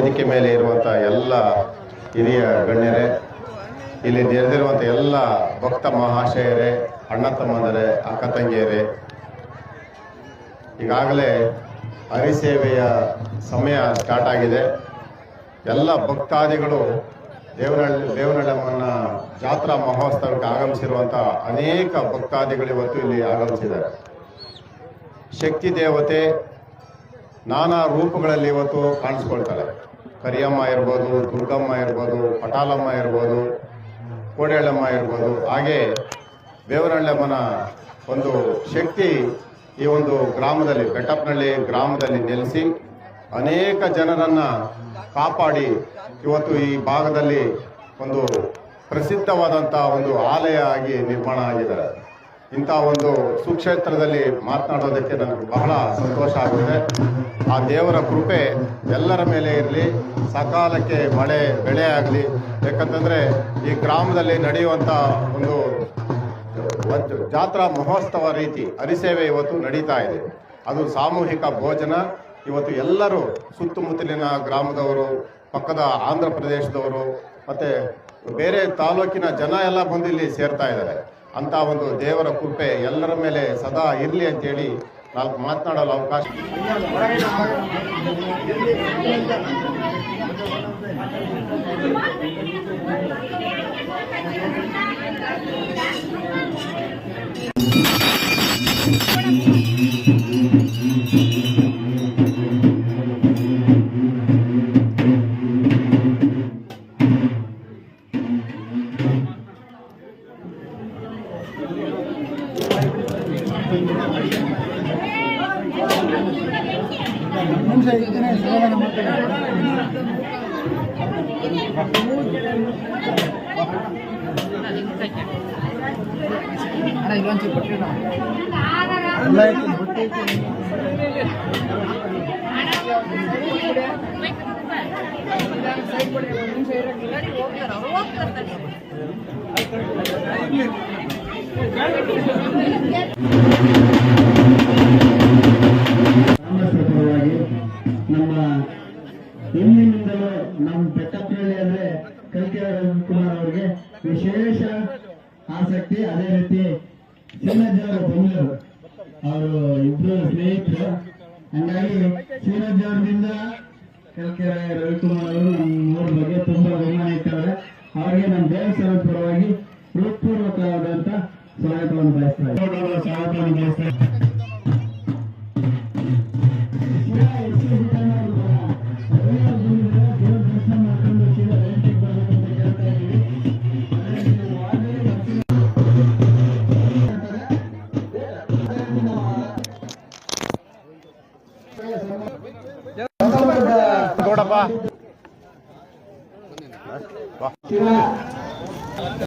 ವೇದಿಕೆ ಮೇಲೆ ಇರುವಂಥ ಎಲ್ಲ ಹಿರಿಯ ಗಣ್ಯರೇ, ಇಲ್ಲಿ ನೆರೆದಿರುವಂಥ ಎಲ್ಲ ಭಕ್ತ ಮಹಾಶಯರೇ, ಅಣ್ಣ ತಮ್ಮಂದರೇ, ಅಕ್ಕ ತಂಗಿಯರೇ, ಈಗಾಗಲೇ ಹರಿಸೇವೆಯ ಸಮಯ ಸ್ಟಾರ್ಟ್ ಆಗಿದೆ. ಎಲ್ಲ ಭಕ್ತಾದಿಗಳು ದೇವನಹಳ್ಳಿಯಮ್ಮನ ಜಾತ್ರಾ ಮಹೋತ್ಸವಕ್ಕೆ ಆಗಮಿಸಿರುವಂಥ ಅನೇಕ ಭಕ್ತಾದಿಗಳು ಇವತ್ತು ಇಲ್ಲಿ ಆಗಮಿಸಿದ್ದಾರೆ. ಶಕ್ತಿ ದೇವತೆ ನಾನಾ ರೂಪಗಳಲ್ಲಿ ಇವತ್ತು ಕಾಣಿಸ್ಕೊಳ್ತಾರೆ. ಕರಿಯಮ್ಮ ಇರ್ಬೋದು, ದುರ್ಗಮ್ಮ ಇರ್ಬೋದು, ಪಟಾಲಮ್ಮ ಇರ್ಬೋದು, ಕೋಡೇಳಮ್ಮ ಇರ್ಬೋದು. ಹಾಗೆ ದೇವನಹಳ್ಳಿಯಮ್ಮನ ಒಂದು ಶಕ್ತಿ ಈ ಒಂದು ಗ್ರಾಮದಲ್ಲಿ, ಬೆಟ್ಟಪ್ಪನಹಳ್ಳಿ ಗ್ರಾಮದಲ್ಲಿ ನೆಲೆಸಿ ಅನೇಕ ಜನರನ್ನು ಕಾಪಾಡಿ ಇವತ್ತು ಈ ಭಾಗದಲ್ಲಿ ಒಂದು ಪ್ರಸಿದ್ಧವಾದಂಥ ಒಂದು ಆಲಯ ಆಗಿ ನಿರ್ಮಾಣ ಆಗಿದ್ದಾರೆ. ಇಂಥ ಒಂದು ಸುಕ್ಷೇತ್ರದಲ್ಲಿ ಮಾತನಾಡೋದಕ್ಕೆ ನನಗೆ ಬಹಳ ಸಂತೋಷ ಆಗುತ್ತೆ. ಆ ದೇವರ ಕೃಪೆ ಎಲ್ಲರ ಮೇಲೆ ಇರಲಿ, ಸಕಾಲಕ್ಕೆ ಮಳೆ ಬೆಳೆ ಆಗಲಿ. ಯಾಕಂತಂದರೆ ಈ ಗ್ರಾಮದಲ್ಲಿ ನಡೆಯುವಂಥ ಒಂದು ಜಾತ್ರಾ ಮಹೋತ್ಸವ ರೀತಿ ಹರಿಸೇವೆ ಇವತ್ತು ನಡೀತಾ ಇದೆ. ಅದು ಸಾಮೂಹಿಕ ಭೋಜನ. ಇವತ್ತು ಎಲ್ಲರೂ ಸುತ್ತಮುತ್ತಲಿನ ಗ್ರಾಮದವರು, ಪಕ್ಕದ ಆಂಧ್ರ ಪ್ರದೇಶದವರು ಮತ್ತು ಬೇರೆ ತಾಲೂಕಿನ ಜನ ಎಲ್ಲ ಬಂದು ಇಲ್ಲಿ ಸೇರ್ತಾ ಇದ್ದಾರೆ. ಅಂತ ಒಂದು ದೇವರ ಕೃಪೆ ಎಲ್ಲರ ಮೇಲೆ ಸದಾ ಇರಲಿ ಅಂತೇಳಿ ನಾಲ್ಕು ಮಾತನಾಡಲು ಅವಕಾಶ. ನಮ್ಮ ಹಿಂದಿನಿಂದಲೂ ನಮ್ಮ ಬೆಟ್ಟಪ್ಪನಹಳ್ಳಿ ಅಂದ್ರೆ ಕಲ್ಕೆರೆ ರವಿಕುಮಾರ್ ಅವರಿಗೆ ವಿಶೇಷ ಆಸಕ್ತಿ. ಅದೇ ರೀತಿ ಶ್ರೀನಜ್ಜವರು ಬೆಂಗಳೂರು, ಅವರು ಇಬ್ಬರು ಸ್ನೇಹಿತರು. ಹಂಗಾಗಿ ಶ್ರೀನಜ್ಜವರಿಂದ ಕಲ್ಕೆರೆ ರವಿಕುಮಾರ್ ಅವರು ನಮ್ಮ ಊರ ಬಗ್ಗೆ ತುಂಬಾ ಅಭಿಮಾನ ಇಟ್ಟವ್ರೆ. ಅವರಿಗೆ ನಮ್ಮ ದೇವಸ್ಥಾನದ ಪರವಾಗಿ ಹೃತ್ಪೂರ್ವಕವಾದಂತ ಸ್ವಾಗತವನ್ನು ಬಯಸ್ತಾರೆ. ಗೌಡಪ್ಪ